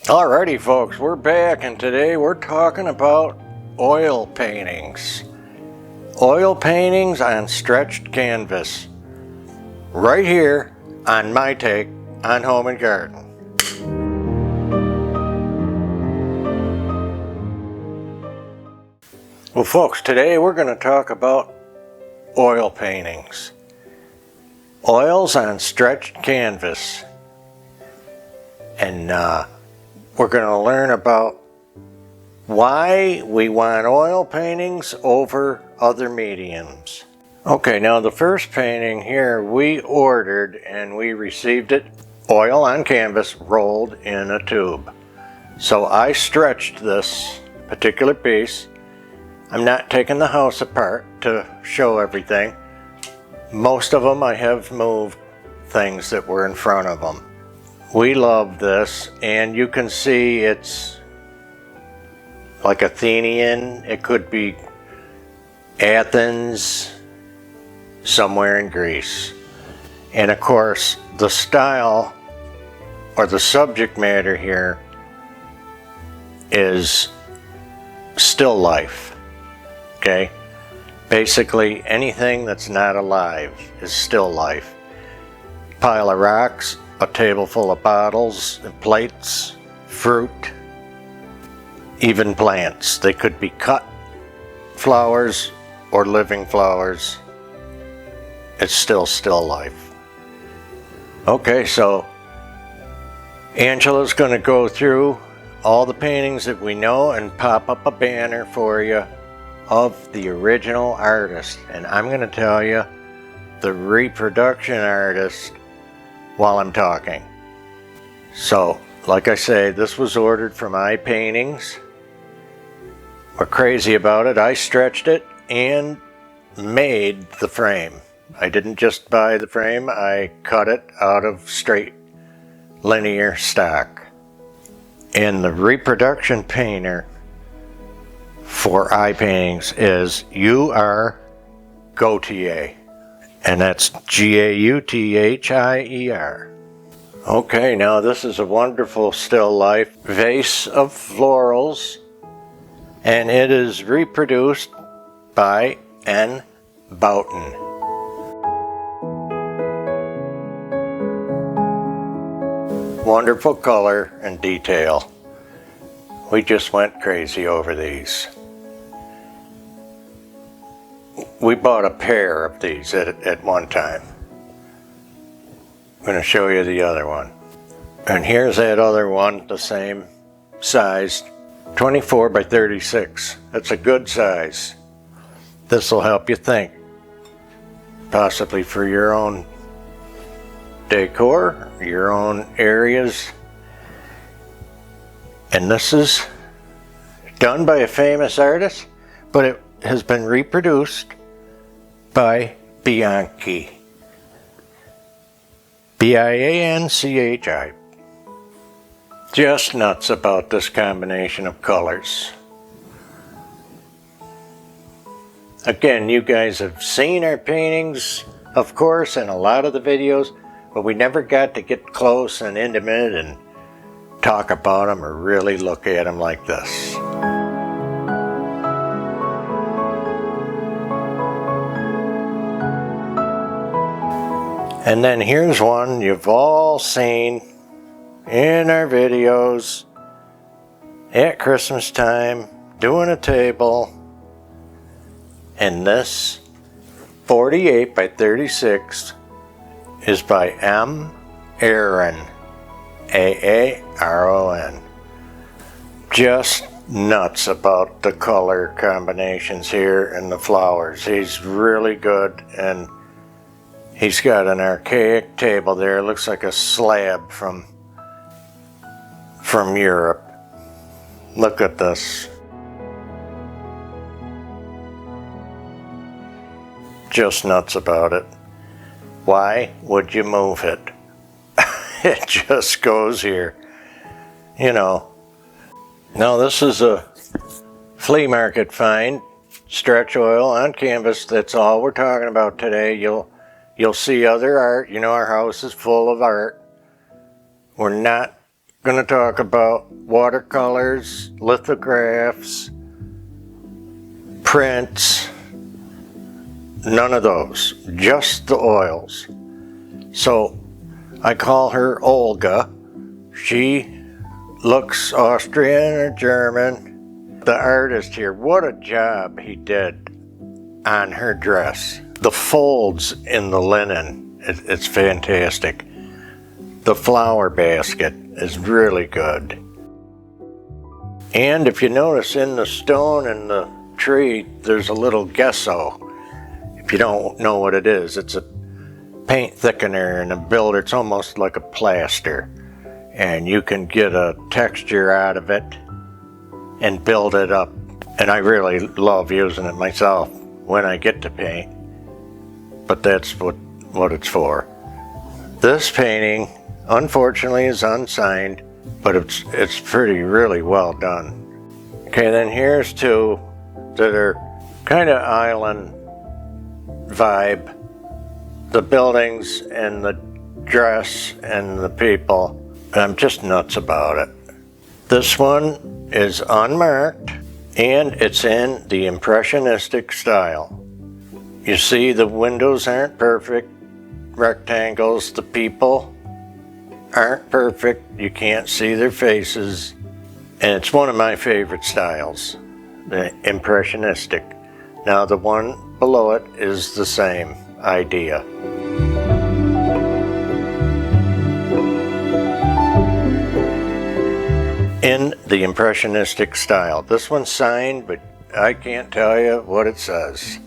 Alrighty folks, we're back and today we're talking about oil paintings. Oil paintings on stretched canvas. Right here on my take on Home and Garden. Well folks, today we're going to talk about oil paintings. Oils on stretched canvas. And we're going to learn about why we want oil paintings over other mediums. Okay, now the first painting here we ordered and we received it oil on canvas rolled in a tube. So I stretched this particular piece. I'm not taking the house apart to show everything. Most of them I have moved things that were in front of them. We love this, and you can see it's like Athenian. It could be Athens, somewhere in Greece. And of course, the style or the subject matter here is still life. Okay? Basically, anything that's not alive is still life. Pile of rocks, a table full of bottles and plates, fruit, even plants. They could be cut flowers or living flowers. It's still life. Okay, so Angela's going to go through all the paintings that we know and pop up a banner for you of the original artist. And I'm going to tell you the reproduction artist while I'm talking. So, like I say, this was ordered from iPaintings. We're crazy about it. I stretched it and made the frame. I didn't just buy the frame, I cut it out of straight linear stock. And the reproduction painter for iPaintings is Gauthier. And that's Gauthier. Okay, now this is a wonderful still life vase of florals, and it is reproduced by N. Boughton. Wonderful color and detail. We just went crazy over these. We bought a pair of these at one time. I'm going to show you the other one. And here's that other one, the same size, 24 by 36. That's a good size. This will help you think, possibly for your own decor, your own areas. And this is done by a famous artist, but it has been reproduced by Bianchi. Bianchi. Just nuts about this combination of colors. Again, you guys have seen our paintings, of course, in a lot of the videos, but we never got to get close and intimate and talk about them or really look at them like this. And then here's one you've all seen in our videos at Christmas time, doing a table. And this 48 by 36 is by M. Aaron, Aaron. Just nuts about the color combinations here and the flowers. He's really good, and he's got an archaic table there. It looks like a slab from Europe. Look at this. Just nuts about it. Why would you move it? It just goes here. You know. Now this is a flea market find. Stretch oil on canvas. That's all we're talking about today. You'll see other art. You know, our house is full of art. We're not going to talk about watercolors, lithographs, prints, none of those, just the oils. So I call her Olga. She looks Austrian or German. The artist here, what a job he did on her dress. The folds in the linen, it's fantastic. The flower basket is really good. And if you notice in the stone and the tree, there's a little gesso. If you don't know what it is, it's a paint thickener and a builder. It's almost like a plaster. And you can get a texture out of it and build it up. And I really love using it myself when I get to paint. But that's what it's for. This painting, unfortunately, is unsigned, but it's really well done. Okay, then here's two that are kind of island vibe. The buildings and the dress and the people. I'm just nuts about it. This one is unmarked and it's in the Impressionistic style. You see the windows aren't perfect, rectangles, the people aren't perfect, you can't see their faces, and it's one of my favorite styles, the Impressionistic. Now the one below it is the same idea. In the Impressionistic style. This one's signed, but I can't tell you what it says.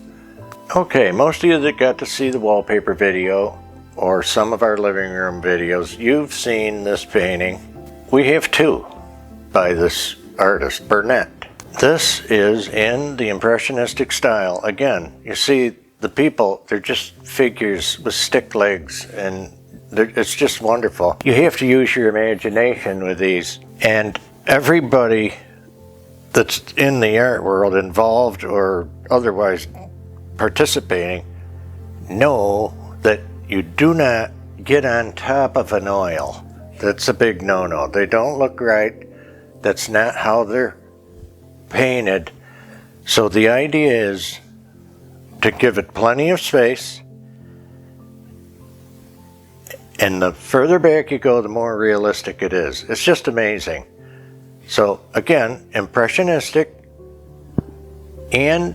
Okay, most of you that got to see the wallpaper video or some of our living room videos, you've seen this painting. We have two by this artist, Burnett. This is in the Impressionistic style. Again, you see the people, they're just figures with stick legs, and it's just wonderful. You have to use your imagination with these, and everybody that's in the art world, involved or otherwise participating, know that you do not get on top of an oil. That's a big no-no. They don't look right. That's not how they're painted. So the idea is to give it plenty of space, and the further back you go, the more realistic it is. It's just amazing. So again, Impressionistic, and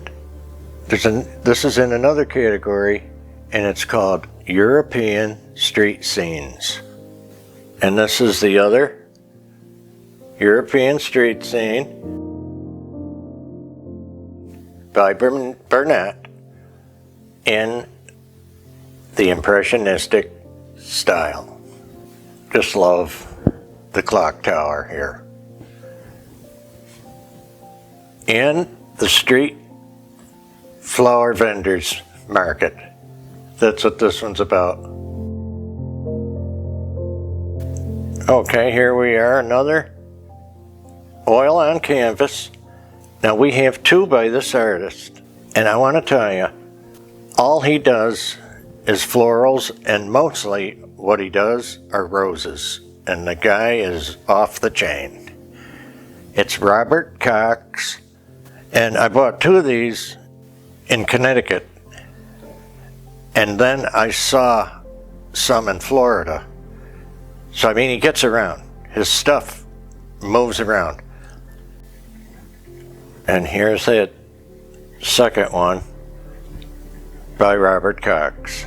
this is in another category, and it's called European Street Scenes. And this is the other European street scene by Burnett in the Impressionistic style. Just love the clock tower here. And the street flower vendors market. That's what this one's about. Okay, here we are, another oil on canvas. Now we have two by this artist, and I want to tell you, all he does is florals, and mostly what he does are roses, and the guy is off the chain. It's Robert Koch, and I bought two of these in Connecticut, and then I saw some in Florida. So I mean, he gets around. His stuff moves around. And here's that second one by Robert Koch.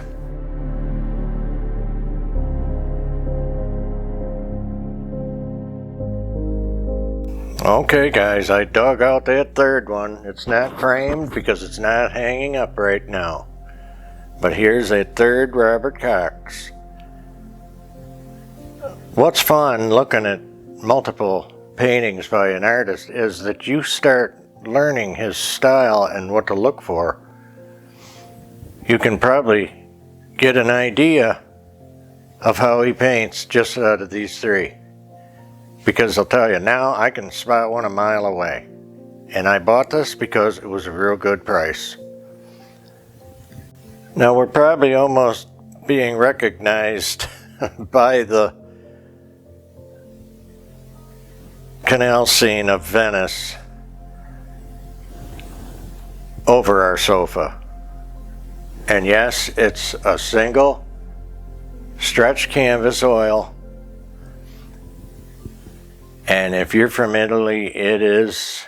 Okay guys, I dug out that third one. It's not framed because it's not hanging up right now. But here's that third Robert Koch. What's fun looking at multiple paintings by an artist is that you start learning his style and what to look for. You can probably get an idea of how he paints just out of these three. Because I'll tell you, now I can spot one a mile away. And I bought this because it was a real good price. Now we're probably almost being recognized by the canal scene of Venice over our sofa. And yes, it's a single stretched canvas oil. And if you're from Italy, it is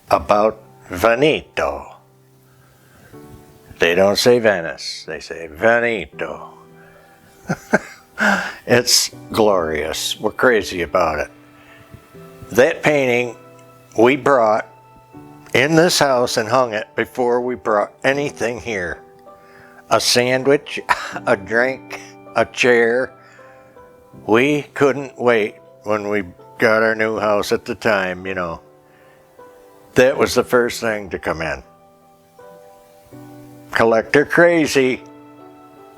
about Veneto. They don't say Venice, they say Veneto. It's glorious. We're crazy about it. That painting we brought in this house and hung it before we brought anything here. A sandwich, a drink, a chair. We couldn't wait when we got our new house at the time, you know. That was the first thing to come in. Collector crazy.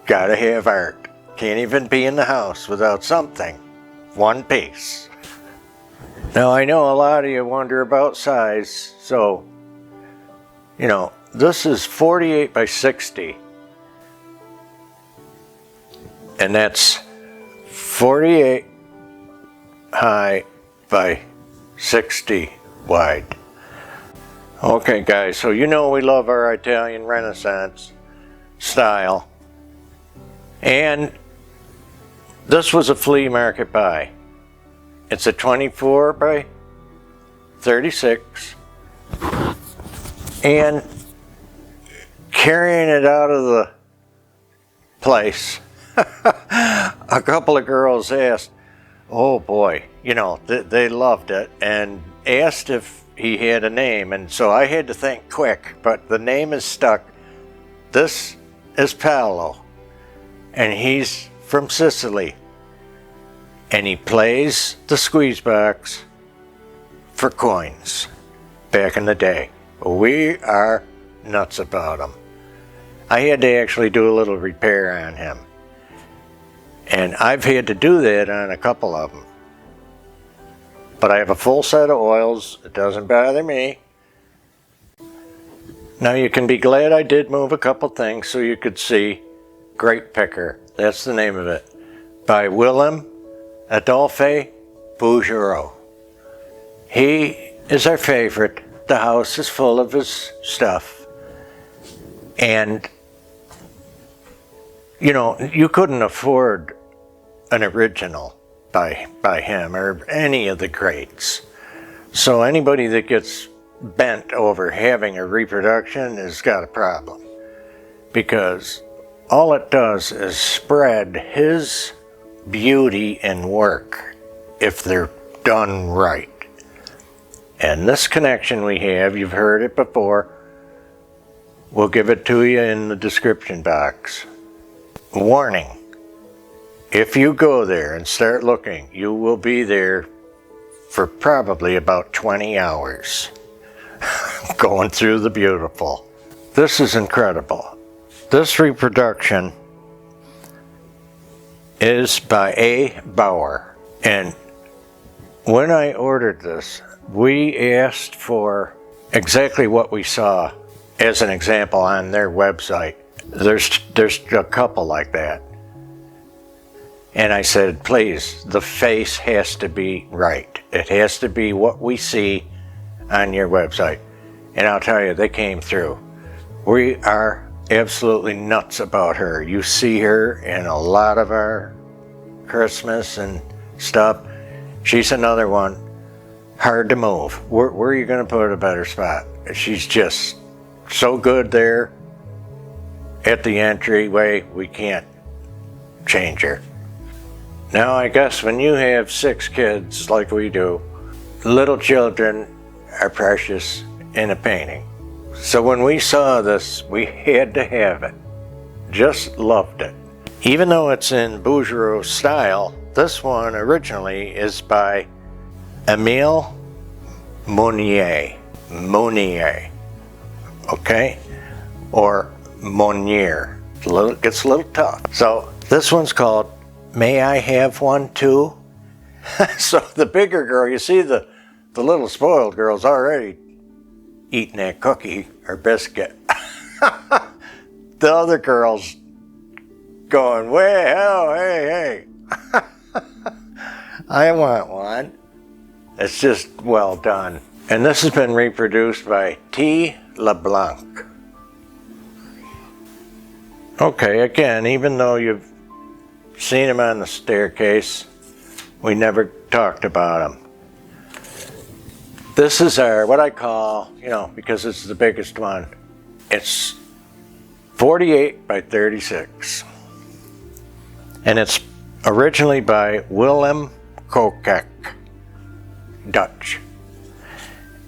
Gotta have art. Can't even be in the house without something. One piece. Now I know a lot of you wonder about size, so, you know, this is 48 by 60. And that's 48 high by 60 wide. Okay guys, so you know we love our Italian Renaissance style. And this was a flea market buy. It's a 24 by 36. And carrying it out of the place, a couple of girls asked, oh boy, you know, they loved it, and asked if he had a name, and so I had to think quick, but the name is stuck. This is Paolo, and he's from Sicily, and he plays the squeeze box for coins back in the day. We are nuts about him. I had to actually do a little repair on him, and I've had to do that on a couple of them. But I have a full set of oils. It doesn't bother me. Now you can be glad I did move a couple things so you could see. Grape Picker, that's the name of it, by Willem Adolphe Bouguereau. He is our favorite. The house is full of his stuff. And, you know, you couldn't afford an original by him or any of the greats. So anybody that gets bent over having a reproduction has got a problem, because all it does is spread his beauty and work if they're done right. And this connection we have, you've heard it before, we'll give it to you in the description box. Warning. If you go there and start looking, you will be there for probably about 20 hours going through the beautiful. This is incredible. This reproduction is by A. Bauer. And when I ordered this, we asked for exactly what we saw as an example on their website. There's a couple like that. And I said, please, the face has to be right. It has to be what we see on your website. And I'll tell you, they came through. We are absolutely nuts about her. You see her in a lot of our Christmas and stuff. She's another one, hard to move. Where are you going to put a better spot? She's just so good there at the entryway, we can't change her. Now, I guess when you have 6 kids like we do, little children are precious in a painting. So when we saw this, we had to have it. Just loved it. Even though it's in Bouguereau style, this one originally is by Emile Munier. Munier. Okay? Or Munier. It gets a little tough. So this one's called May I Have One Too? So the bigger girl, you see the little spoiled girl's already eating that cookie or biscuit. The other girl's going, well, hey. I want one. It's just well done. And this has been reproduced by T. LeBlanc. Okay, again, even though you've seen him on the staircase, we never talked about him. This is our, what I call, because it's the biggest one, it's 48 by 36. And it's originally by Munier and Koch, Dutch.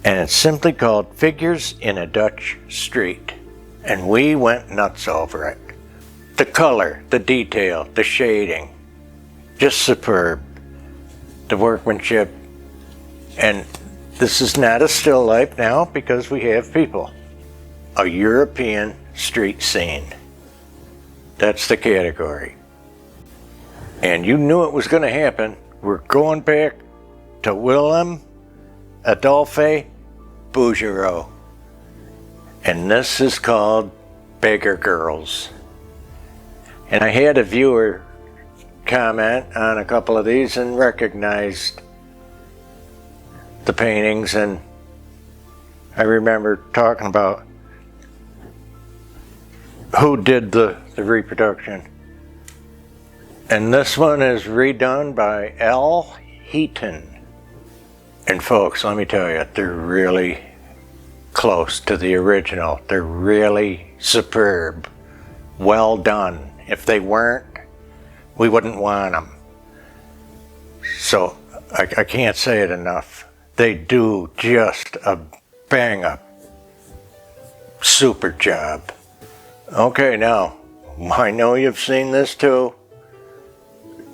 And it's simply called Figures in a Dutch Street. And we went nuts over it. The color, the detail, the shading, just superb. The workmanship. And this is not a still life now because we have people. A European street scene. That's the category. And you knew it was going to happen. We're going back to Willem Adolphe Bouguereau. And this is called Beggar Girls. And I had a viewer comment on a couple of these and recognized the paintings, and I remember talking about who did the reproduction. And this one is redone by L. Heaton. And folks, let me tell you, they're really close to the original. They're really superb. Well done. If they weren't, we wouldn't want them. So I can't say it enough. They do just a bang up super job. Okay, now, I know you've seen this too.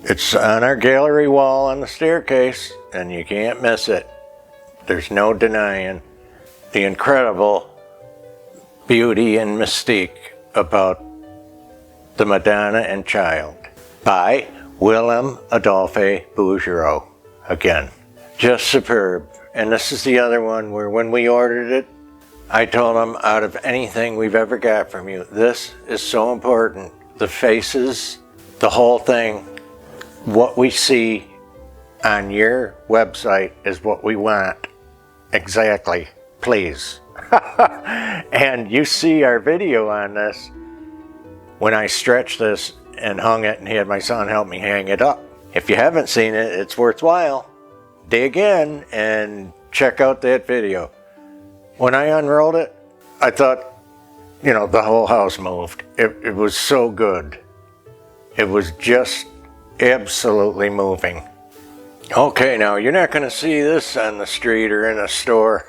It's on our gallery wall on the staircase, and you can't miss it. There's no denying the incredible beauty and mystique about the Madonna and Child by Willem Adolphe Bouguereau. Again, just superb. And this is the other one where when we ordered it, I told them, out of anything we've ever got from you, this is so important. The faces, the whole thing, what we see on your website is what we want. Exactly. Please. And you see our video on this when I stretched this and hung it and had my son help me hang it up. If you haven't seen it, it's worthwhile. Dig in and check out that video. When I unrolled it, I thought, the whole house moved. It was so good. It was just absolutely moving. Okay, now you're not going to see this on the street or in a store,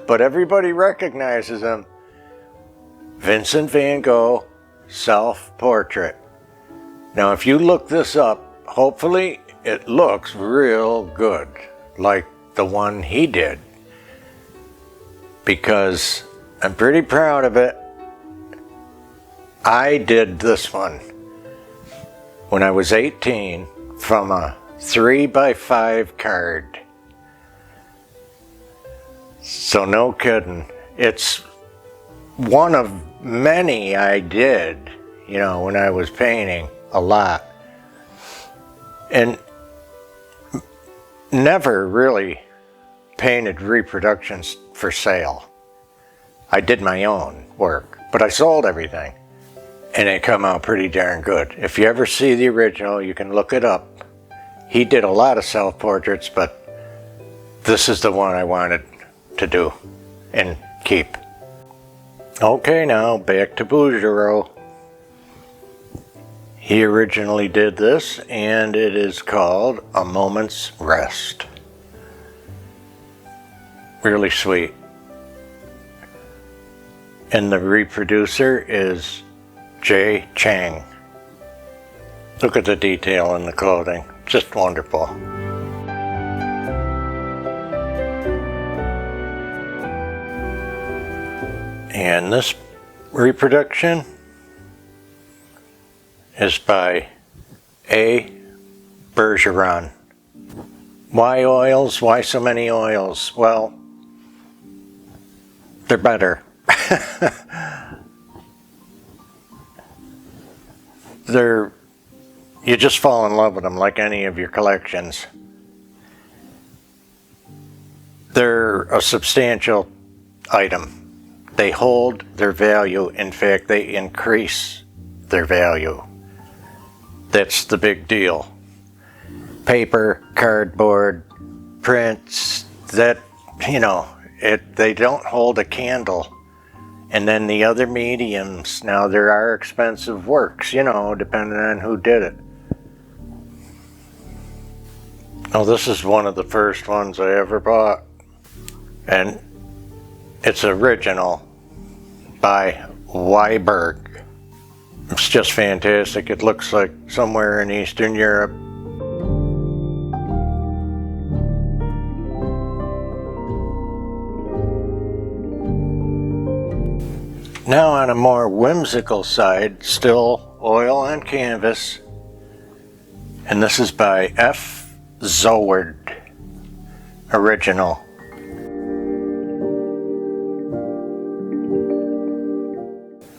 but everybody recognizes him. Vincent van Gogh, self-portrait. Now if you look this up, hopefully it looks real good, like the one he did, because I'm pretty proud of it. I did this one when I was 18 from a 3x5 card. So no kidding. It's one of many I did, when I was painting a lot. And never really painted reproductions for sale. I did my own work, but I sold everything. And it come out pretty darn good. If you ever see the original, you can look it up. He did a lot of self-portraits, but this is the one I wanted to do and keep. Okay, now back to Bouguereau. He originally did this, and it is called A Moment's Rest. Really sweet. And the reproducer is J. Chang. Look at the detail in the clothing. Just wonderful. And this reproduction is by A. Bergeron. Why oils? Why so many oils? Well, they're better. You just fall in love with them like any of your collections. they're a substantial item. They hold their value. In fact, they increase their value. That's the big deal. Paper, cardboard, prints, that, you know, they don't hold a candle. And then the other mediums, now there are expensive works, you know, depending on who did it. Oh, this is one of the first ones I ever bought. And it's original by Weiberg. It's just fantastic. It looks like somewhere in Eastern Europe. Now on a more whimsical side, still oil on canvas, and this is by F. Zoward, original.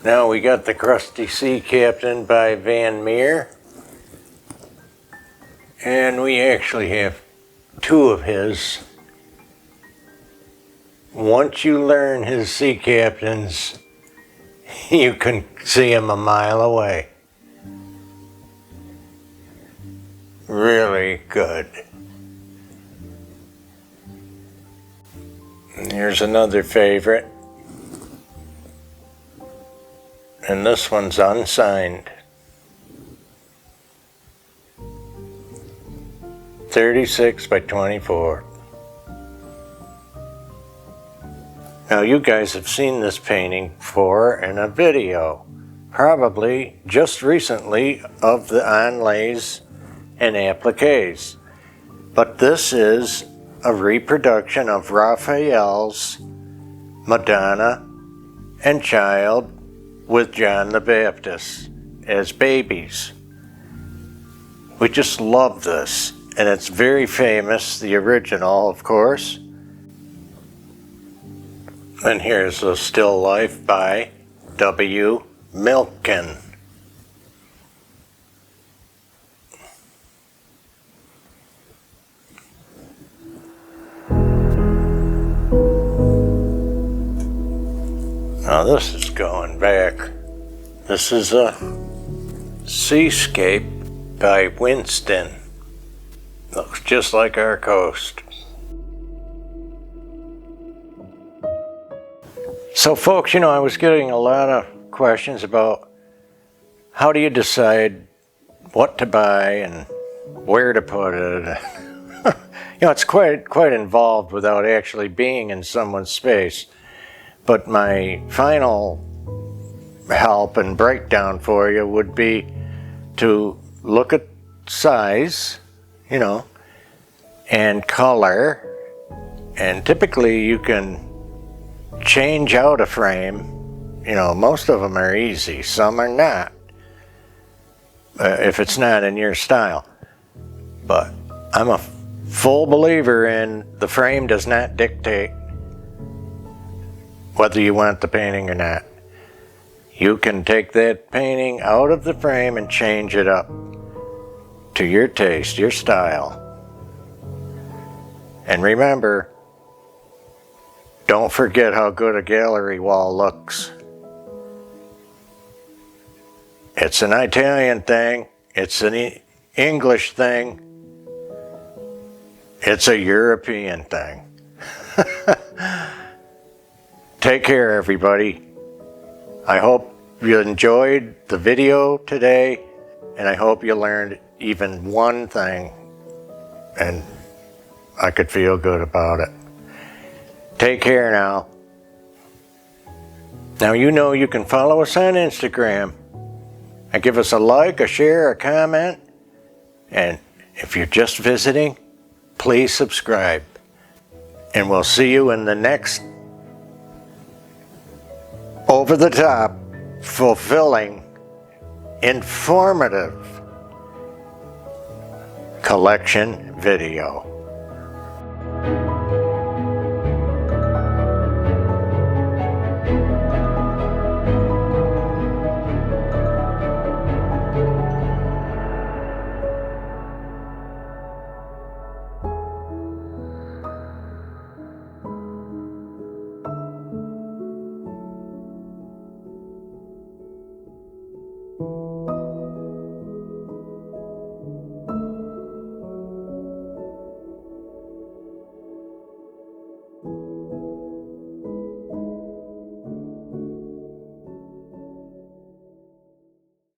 Now we got the Crusty Sea Captain by Van Meer, and we actually have two of his. Once you learn his sea captains, you can see him a mile away. Really good. And here's another favorite. And this one's unsigned. 36 by 24. Now you guys have seen this painting before in a video, probably just recently, of the onlays and appliques. But this is a reproduction of Raphael's Madonna and Child with John the Baptist as babies. We just love this, and it's very famous, the original, of course. And here's a still life by W. Milken. Now this is going back. This is a seascape by Winston. Looks just like our coast. So folks, you know, I was getting a lot of questions about how do you decide what to buy and where to put it. You know, it's quite involved without actually being in someone's space. But my final help and breakdown for you would be to look at size, you know, and color. And typically you can change out a frame. You know, most of them are easy, some are not, if it's not in your style. But I'm a full believer in the frame does not dictate whether you want the painting or not. You can take that painting out of the frame and change it up to your taste, your style. And remember, don't forget how good a gallery wall looks. It's an Italian thing. It's an English thing. It's a European thing. Take care, everybody. I hope you enjoyed the video today, and I hope you learned even one thing, and I could feel good about it. Take care now. Now you know you can follow us on Instagram and give us a like, a share, a comment, and if you're just visiting, please subscribe. And we'll see you in the next over-the-top, fulfilling, informative collection video.